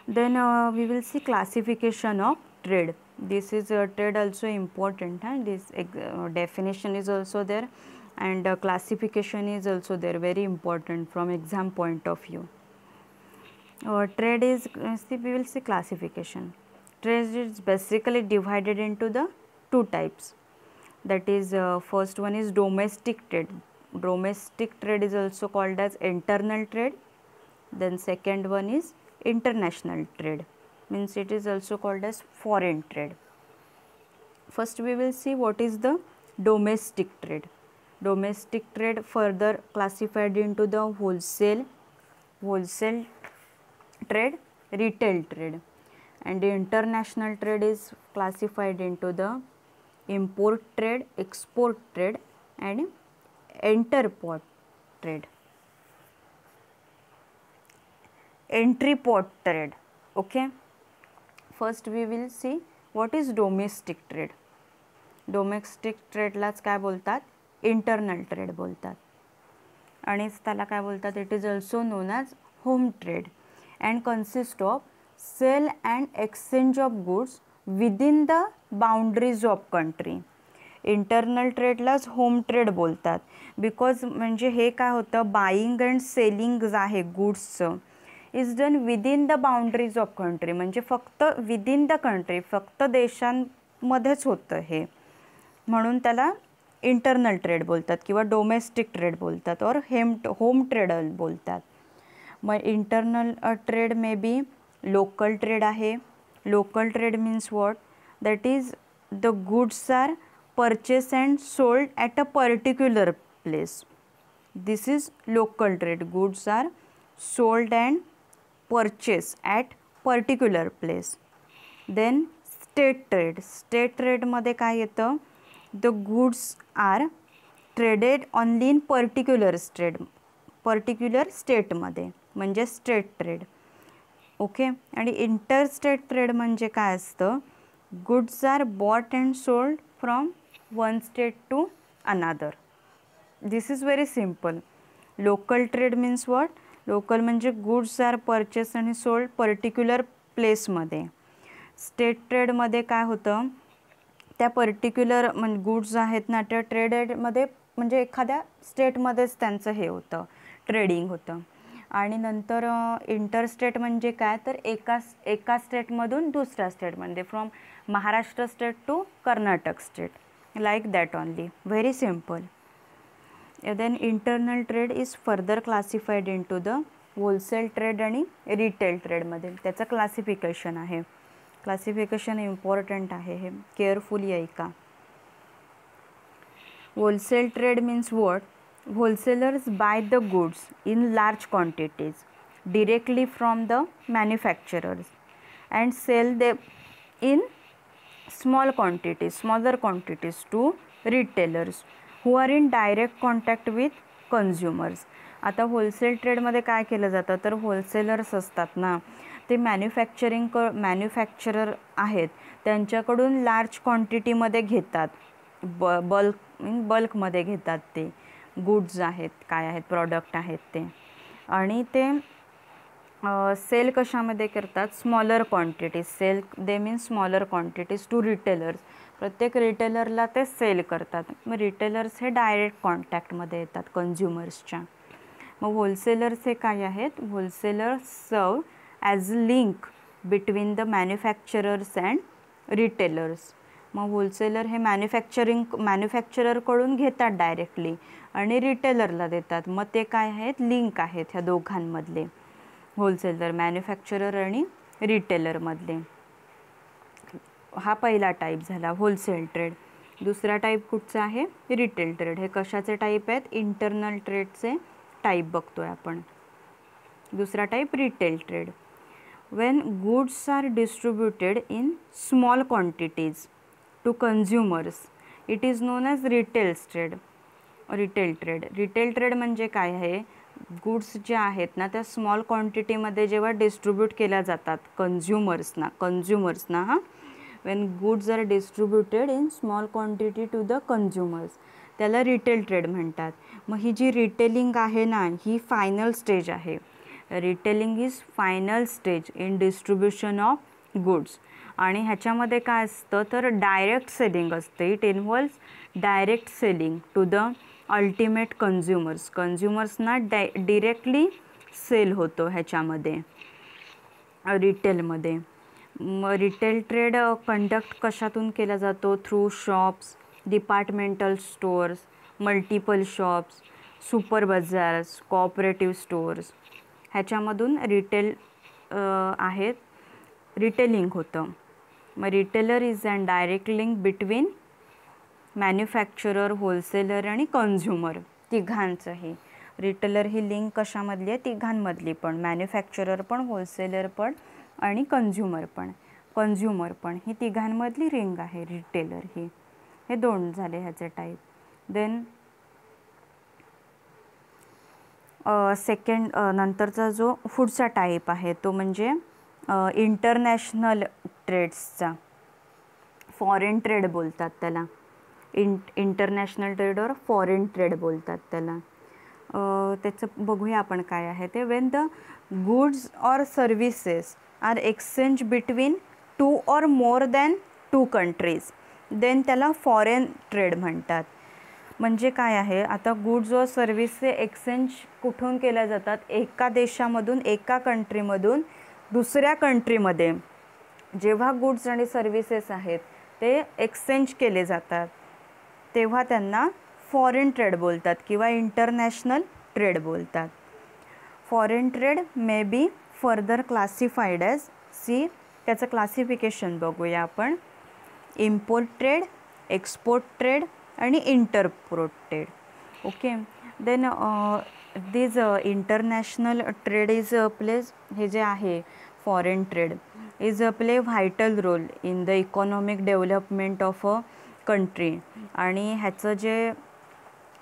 [SPEAKER 1] Then we will see classification of trade. This is trade also important. This definition is also there and classification is also there, very important from exam point of view. Trade is, we will see classification. Trade is basically divided into the two types. That is first one is domestic trade. Domestic trade is also called as internal trade. Then second one is international trade, means it is also called as foreign trade. First we will see what is the domestic trade. Domestic trade further classified into the wholesale trade, retail trade, and the international trade is classified into the import trade, export trade, and interport trade, entry port trade. Okay, first we will see what is domestic trade. Domestic trade लाच काय बोलतात, इंटरनल ट्रेड बोलतात. आणि त्याला काय बोलतात, it is also known as home trade and consist of sale and exchange of goods within the boundaries of country. Internal ट्रेडलाच होम ट्रेड बोलतात, बिकॉज म्हणजे हे काय होतं, बाईंग अँड सेलिंग जे आहे गुड्सचं is done within the boundaries of country, म्हणजे फक्त विदिन द कंट्री, फक्त देशांमध्येच होतं हे, म्हणून त्याला इंटरनल ट्रेड बोलतात किंवा डोमेस्टिक ट्रेड बोलतात और होम ट्रेड बोलतात. मग internal trade may be local trade आहे. Local trade means what, that is the goods are purchase and sold at a particular place. This is local trade. Goods are sold and purchase at particular place. Then state trade. State ट्रेडमध्ये काय येतं, the goods are traded only in particular state मध्ये, म्हणजे स्टेट ट्रेड. ओके. आणि इंटरस्टेट ट्रेड म्हणजे काय असतं, goods are bought and sold from one state to another. This is very simple. Local trade means what, local म्हणजे गुड्स आर परचेस आणि सोल्ड पर्टिक्युलर प्लेसमध्ये. स्टेट ट्रेडमध्ये काय होतं, त्या पर्टिक्युलर म्हणजे गुड्स आहेत ना, त्या ट्रेडेडमध्ये म्हणजे एखाद्या स्टेटमध्येच त्यांचं हे होतं, ट्रेडिंग होतं. आणि नंतर इंटरस्टेट म्हणजे काय, तर एका स्टेटमधून दुसऱ्या स्टेटमध्ये, from Maharashtra state to Karnataka state, like that only. Very simple. Then internal trade is further classified into the wholesale trade आणि रिटेल ट्रेडमध्ये. त्याचं क्लासिफिकेशन आहे. क्लासिफिकेशन इम्पॉर्टंट आहे, हे केअरफुली ऐका. Wholesale trade means what? Wholesalers by the goods in large quantities directly from the manufacturers and sell them in smaller quantities to retailers who are in direct contact with consumers. आता होलसेल ट्रेडमध्ये काय केलं जातं तर होलसेलर्स असतात ना, ते मॅन्युफॅक्चरर आहेत, त्यांच्याकडून लार्ज क्वांटिटीमध्ये घेतात, बल्कमध्ये घेतात ते गुड्स आहेत, काय आहेत, प्रॉडक्ट आहेत ते, आणि ते सेल कशामध्ये करतात? Smaller quantities. Sell they mean smaller quantities to retailers. प्रत्येक रिटेलरला ते सेल करतात. मग रिटेलर्स हे डायरेक्ट कॉन्टॅक्टमध्ये येतात कन्झ्युमर्सच्या. मग होलसेलर्स हे काय आहेत? होलसेलर्स सर्व as link between the manufacturers and retailers. मग होलसेलर हे मॅन्युफॅक्चररकडून घेतात डायरेक्टली आणि रिटेलरला देतात. मग ते काय आहेत? लिंक आहेत ह्या दोघांमधले, होलसेलर, मॅन्युफॅक्चरर आणि रिटेलरमधले. हा पहिला टाईप झाला होलसेल ट्रेड. दुसरा टाईप कुठचा आहे? Retail trade. हे कशाचे टाईप आहेत? इंटरनल ट्रेडचे टाईप बघतोय आपण. दुसरा type retail trade. When goods are distributed in small quantities to consumers it is known as retail trade. Retail trade म्हणजे काय आहे? गुड्स जे आहेत ना त्या स्मॉल क्वांटिटीमध्ये जेव्हा डिस्ट्रीब्यूट केल्या जातात कन्झ्युमर्सना when goods are distributed in small quantity to the consumers, त्याला रिटेल ट्रेड म्हणतात. मग ही जी रिटेलिंग आहे ना, ही फायनल स्टेज आहे. Retailing is final stage in distribution of goods. आणि ह्याच्यामध्ये काय असतं तर डायरेक्ट सेलिंग असते. It involves direct selling to the ultimate कन्झ्युमर्सना डिरेक्टली सेल होतो ह्याच्यामध्ये, रिटेलमध्ये. मग रिटेल ट्रेड कंडक्ट कशातून केला जातो? Through shops, departmental stores, multiple shops, super bazaars, cooperative stores, ह्याच्यामधून रिटेलिंग होतं. मग retailer is and direct link between manufacturer, wholesaler आणि कन्झ्युमर तिघांचंही. रिटेलर ही लिंक कशामधली आहे? तिघांमधली पण, मॅन्युफॅक्चरर पण, होलसेलर पण आणि कन्झ्युमर पण ही तिघांमधली रिंग आहे रिटेलर ही. हे दोन झाले ह्याचे टाईप. देन सेकंड नंतरचा जो पुढचा टाईप आहे तो म्हणजे इंटरनॅशनल ट्रेड्सचा. फॉरेन ट्रेड बोलतात त्याला. इंटरनॅशनल ट्रेड और फॉरेन ट्रेड बोलतात त्याला. त्याचं बघूया आपण काय आहे ते. वेन द गुड्स और services are exchange between 2 or more than 2 countries then त्याला फॉरेन ट्रेड म्हणतात. म्हणजे काय आहे? आता गुड्स और सर्व्हिसचे एक्सचेंज कुठून केल्या जातात? एका देशामधून, एका कंट्रीमधून दुसऱ्या कंट्रीमध्ये जेव्हा गुड्स आणि सर्व्हिसेस आहेत ते एक्सचेंज केले जातात तेव्हा त्यांना फॉरेन ट्रेड बोलतात किंवा इंटरनॅशनल ट्रेड बोलतात. Foreign trade may be further classified as त्याचं क्लासिफिकेशन बघूया आपण. इम्पोर्ट ट्रेड, एक्सपोर्ट ट्रेड आणि entrepot trade. Okay. Then these international trade is place, हे जे आहे foreign trade is play vital role in the economic development of a country. आणि ह्याचं जे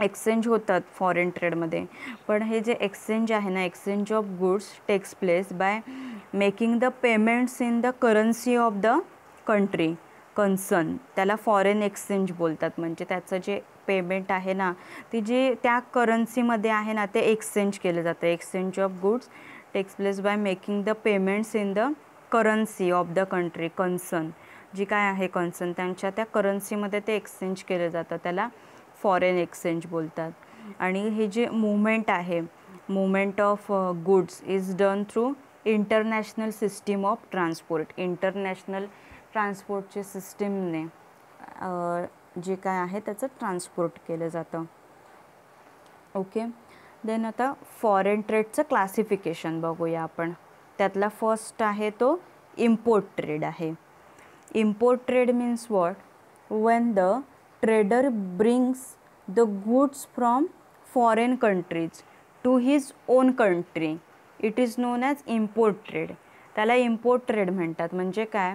[SPEAKER 1] एक्सचेंज होतात फॉरेन ट्रेडमध्ये, पण हे जे एक्सचेंज आहे ना, exchange of goods takes place by making the payments in the currency of the country concern, त्याला फॉरेन एक्सचेंज बोलतात. म्हणजे त्याचं जे पेमेंट आहे ना ती जे त्या करन्सीमध्ये आहे ना ते एक्सचेंज केलं जातं. Exchange of goods takes place by making the payments in the currency of the country concern, जी काय आहे कन्सर्न त्यांच्या त्या करन्सीमध्ये ते एक्सचेंज केलं जातं, त्याला फॉरेन एक्सचेंज बोलतात. आणि हे जे मुवमेंट आहे, movement of goods is done through international system of transport. International ट्रान्सपोर्टच्या सिस्टीमने जे काय आहे त्याचं ट्रान्सपोर्ट केलं जातं. ओके. देन आता फॉरेन ट्रेडचं क्लासिफिकेशन बघूया आपण. त्यातला फर्स्ट आहे तो इम्पोर्ट ट्रेड आहे. Import trade means what? When the trader brings the goods from foreign countries to his own country, it is known as import trade. त्याला import trade म्हणतात. म्हणजे काय,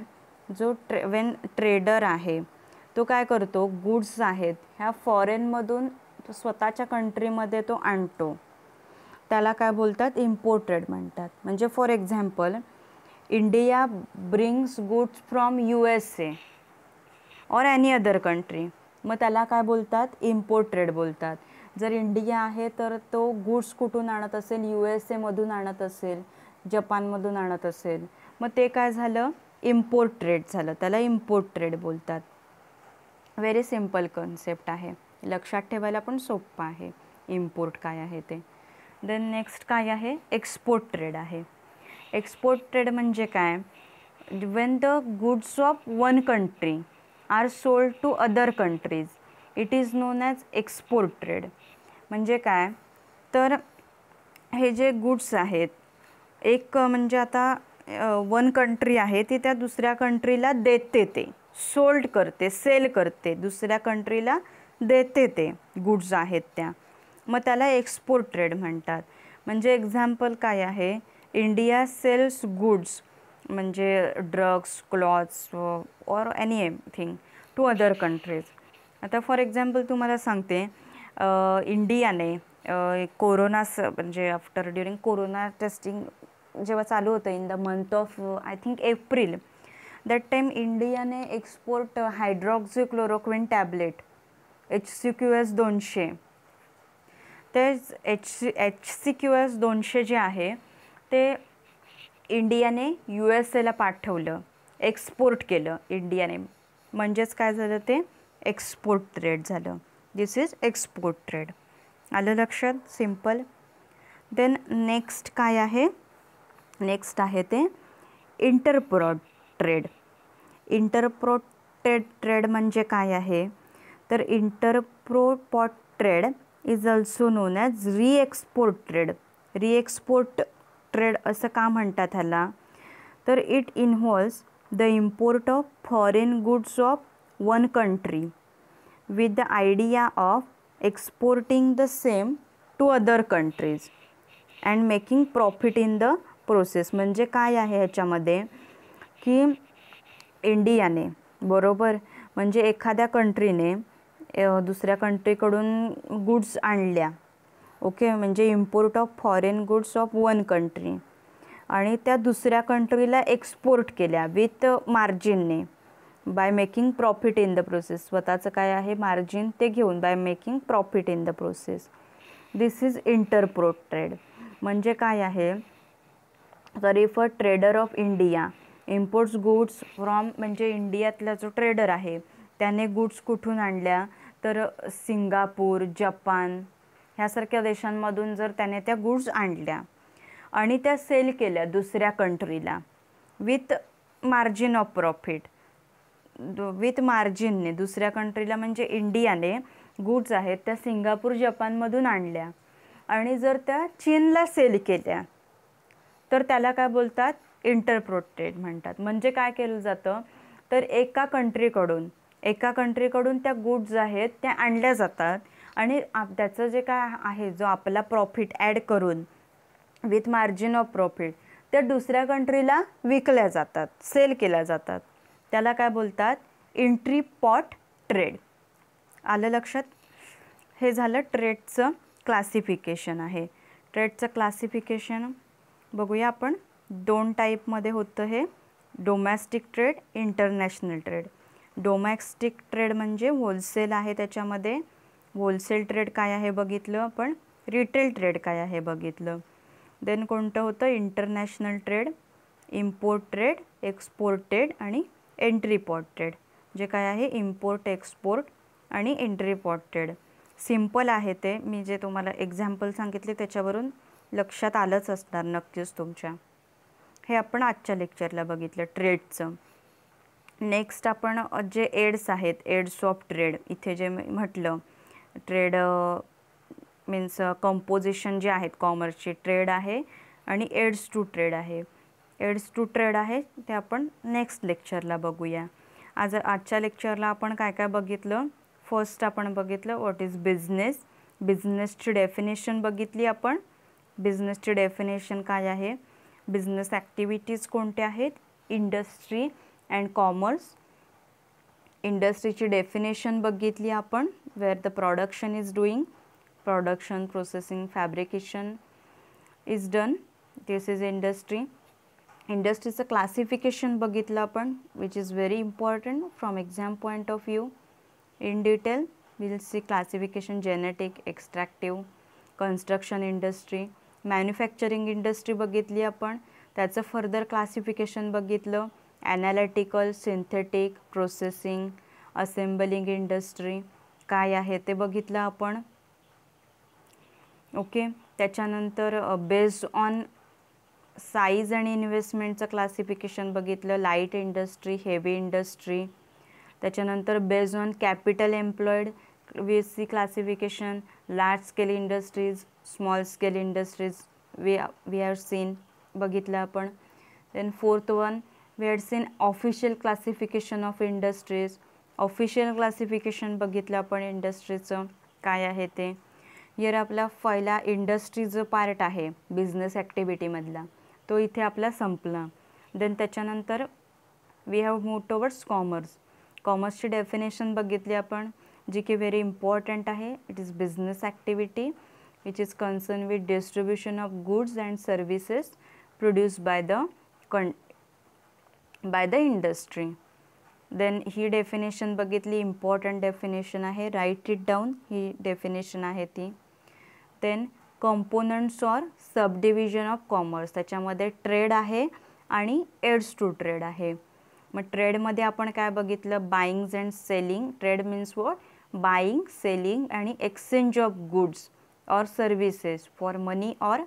[SPEAKER 1] जो when ट्रेडर आहे तो काय करतो, गुड्स आहेत ह्या फॉरेनमधून स्वतःच्या कंट्रीमध्ये तो आणतो, त्याला काय बोलतात, इम्पोर्ट ट्रेड म्हणतात. म्हणजे for example, India brings goods from USA और एनी अदर कंट्री, मग त्याला काय बोलतात, इम्पोर्ट ट्रेड बोलतात. जर इंडिया आहे तर तो गुड्स कुठून आणत असेल, USA मधून आणत असेल, जपानमधून आणत असेल, मग ते काय झालं, इम्पोर्ट ट्रेड झालं, त्याला इम्पोर्ट ट्रेड बोलतात. व्हेरी सिम्पल कन्सेप्ट आहे, लक्षात ठेवायला पण सोपं आहे इम्पोर्ट काय आहे ते. देन नेक्स्ट काय आहे, एक्सपोर्ट ट्रेड आहे. एक्सपोर्ट ट्रेड म्हणजे काय, when the goods of one country are sold to other countries, it is known as export trade. म्हणजे काय, तर हे जे गुड्स आहेत, एक म्हणजे आता वन कंट्री आहे ती त्या दुसऱ्या कंट्रीला देते, ते सोल्ड करते, सेल करते, दुसऱ्या कंट्रीला देते ते गुड्स आहेत त्या, मग त्याला एक्सपोर्ट ट्रेड म्हणतात. म्हणजे एक्झाम्पल काय आहे, इंडिया सेल्स गुड्स म्हणजे ड्रग्स, क्लॉथ्स और एनीथिंग टू अदर कंट्रीज. आता फॉर एक्झाम्पल तुम्हाला सांगते, इंडियाने कोरोनास म्हणजे आफ्टर ड्युरिंग कोरोना टेस्टिंग जेव्हा चालू होतं in the month of I think April, that time इंडियाने एक्सपोर्ट हायड्रॉक्झिक्लोरोक्विन टॅबलेट HCQS 200, ते HCQS 200 जे आहे ते इंडियाने USAला पाठवलं, एक्सपोर्ट केलं इंडियाने, म्हणजेच काय झालं, ते एक्सपोर्ट ट्रेड झालं. दिस इज एक्सपोर्ट ट्रेड. आलं लक्षात, सिम्पल. देन नेक्स्ट काय आहे, नेक्स्ट आहे ते इंटरप्रोट ट्रेड. इंटरप्रोट ट्रेड म्हणजे काय आहे, तर entrepot trade is also known as re-export trade. Re-export trade असं का म्हणतात ह्याला, तर it involves the import of foreign goods of one country with the idea of exporting the same to other countries and making profit in the process. म्हणजे काय आहे ह्याच्यामध्ये, की इंडियाने, बरोबर, म्हणजे एखाद्या कंट्रीने दुसऱ्या कंट्रीकडून गुड्स आणल्या, ओके, म्हणजे import of foreign goods of one country, आणि त्या दुसऱ्या कंट्रीला एक्सपोर्ट केल्या विथ मार्जिनने, by making profit in the process. स्वतःचं काय आहे मार्जिन ते घेऊन, by making profit in the process. This is entrepot trade. म्हणजे काय आहे, तर if a trader of India imports goods from, म्हणजे इंडियातला जो ट्रेडर आहे त्याने गुड्स कुठून आणल्या, तर सिंगापूर, जपान ह्यासारख्या देशांमधून जर त्याने त्या गुड्स आणल्या आणि त्या सेल केल्या दुसऱ्या कंट्रीला with margin of profit, with मार्जिनने दुसऱ्या कंट्रीला, म्हणजे इंडियाने गुड्स आहेत त्या सिंगापूर, जपानमधून आणल्या आणि जर त्या चीनला सेल केल्या, तर त्याला काय बोलतात, इंटरप्रोट ट्रेड म्हणतात. म्हणजे काय केलं जातं, तर एका कंट्रीकडून त्या गुड्स आहेत त्या आणल्या जातात आणि त्याचं जे काय आहे, जो आपला प्रॉफिट ॲड करून विथ मार्जिन ऑफ प्रॉफिट त्या दुसऱ्या कंट्रीला विकल्या जातात, सेल केल्या जातात, त्याला काय बोलतात, इंटरप्रोट ट्रेड. आलं लक्षात. हे झालं ट्रेडचं क्लासिफिकेशन आहे. ट्रेडचं क्लासिफिकेशन बघूया आपण. 2 टाईपमध्ये होतं हे, domestic trade, international trade. Domestic trade म्हणजे होलसेल आहे, त्याच्यामध्ये होलसेल ट्रेड काय आहे बघितलं आपण, रिटेल ट्रेड काय आहे बघितलं. देन कोणतं होतं, international trade, import trade, export trade आणि एंट्रीपोर्ट ट्रेड. जे काय आहे इम्पोर्ट, एक्सपोर्ट आणि एंट्रीपोर्ट ट्रेड. सिम्पल आहे ते, मी जे तुम्हाला एक्झाम्पल सांगितले त्याच्यावरून लक्षात आलंच असणार नक्कीच तुमच्या. हे आपण आजच्या लेक्चरला बघितलं ट्रेडचं. नेक्स्ट आपण जे एड्स आहेत, एड्स ऑफ ट्रेड, इथे जे म्हटलं ट्रेड मीन्स कंपोजिशन जे आहेत कॉमर्सचे, ट्रेड आहे आणि एड्स टू ट्रेड आहे. एड्स टू ट्रेड आहे ते आपण नेक्स्ट लेक्चरला बघूया. आजच्या लेक्चरला आपण काय काय बघितलं. फर्स्ट आपण बघितलं व्हॉट इज बिझनेस. बिझनेसची डेफिनेशन बघितली आपण. बिझनेसची डेफिनेशन काय आहे, बिझनेस ॲक्टिव्हिटीज कोणत्या आहेत, इंडस्ट्री अँड कॉमर्स. इंडस्ट्रीची डेफिनेशन बघितली आपण, where the production is doing, production, processing, fabrication is done, this is industry. इंडस्ट्रीचं क्लासिफिकेशन बघितलं आपण, which is very important from exam point of view. In detail will see classification, genetic, extractive, construction industry. Manufacturing industry बघितली आपण, त्याचं फर्दर क्लासिफिकेशन बघितलं. Analytical, synthetic, processing, assembling industry काय आहे ते बघितलं आपण. ओके. त्याच्यानंतर बेस्ड ऑन साईज आणि इन्व्हेस्टमेंटचं क्लासिफिकेशन बघितलं. Light industry, heavy industry. त्याच्यानंतर based on capital employed we see classification, large scale industries, small scale industries we have seen बघितलं आपण. Then fourth one we had seen official classification of industries. Official classification बघितलं आपण इंडस्ट्रीचं काय आहे ते. हिअर आपला पहिला इंडस्ट्रीचं पार्ट आहे बिझनेस ॲक्टिव्हिटीमधला, तो इथे आपला संपला. देन त्याच्यानंतर we have move towards commerce. कॉमर्सची डेफिनेशन बघितली आपण, जी की व्हेरी इम्पॉर्टंट आहे. It is business activity which is concern with distribution of goods and services produce by the industry. Then ही डेफिनेशन बघितली, इम्पॉर्टंट डेफिनेशन आहे, राईट इट डाऊन, ही डेफिनेशन आहे ती. Then components or subdivision of commerce, त्याच्यामध्ये ट्रेड आहे आणि एड्स टू ट्रेड आहे. मग ट्रेडमध्ये आपण काय बघितलं, buying and selling. Trade means what, buying, selling आणि exchange of goods or services for money or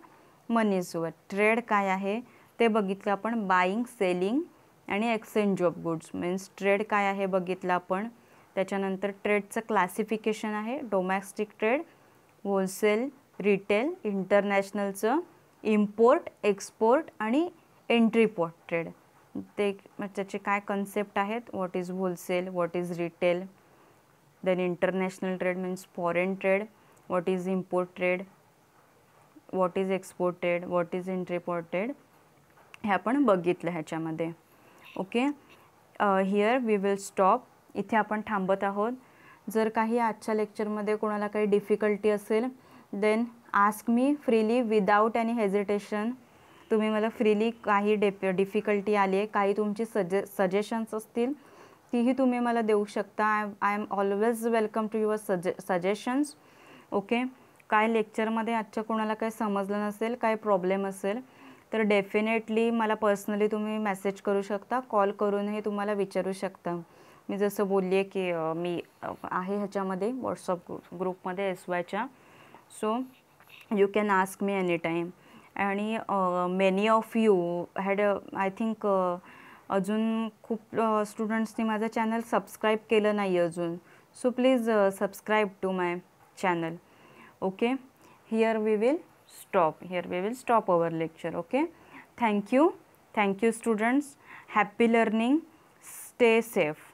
[SPEAKER 1] money's worth. Trade काय आहे ते बघितलं आपण, बाईंग, सेलिंग आणि exchange of goods means trade काय आहे बघितलं आपण. त्याच्यानंतर ट्रेडचं क्लासिफिकेशन आहे, डोमॅस्टिक ट्रेड, होलसेल, रिटेल, इंटरनॅशनलचं इम्पोर्ट, एक्सपोर्ट आणि एंट्रीपोर्ट ट्रेड. ते त्याचे काय कन्सेप्ट आहेत, what is wholesale, what is retail. Then international trade means foreign trade, what is import trade, what is export trade, what is entrepot trade, हे आपण बघितलं ह्याच्यामध्ये. Okay. Here we will stop. इथे आपण थांबत आहोत. जर काही आजच्या लेक्चरमध्ये कोणाला काही डिफिकल्टी असेल then ask me freely without any hesitation. तुम्ही मला फ्रीली काही डिफिकल्टी आली आहे, काही तुमची सजेशन्स असतील तीही तुम्ही मला देऊ शकता. I am always welcome to your suggestions. Okay. काय लेक्चरमध्ये आजच्या कोणाला काही समजलं नसेल, काय प्रॉब्लेम असेल तर डेफिनेटली मला पर्सनली तुम्ही मेसेज करू शकता, कॉल करूनही तुम्हाला विचारू शकता. मी जसं बोलली आहे की मी आहे ह्याच्यामध्ये व्हॉट्सअप ग्रुपमध्ये SYच्या, so you can ask me any time. आणि many of you had I think अजून खूप स्टुडंट्सनी माझं चॅनल सबस्क्राईब केलं नाही अजून, so please subscribe to my channel. Okay. Here we will stop our lecture. Okay. Thank you students. Happy learning. Stay safe.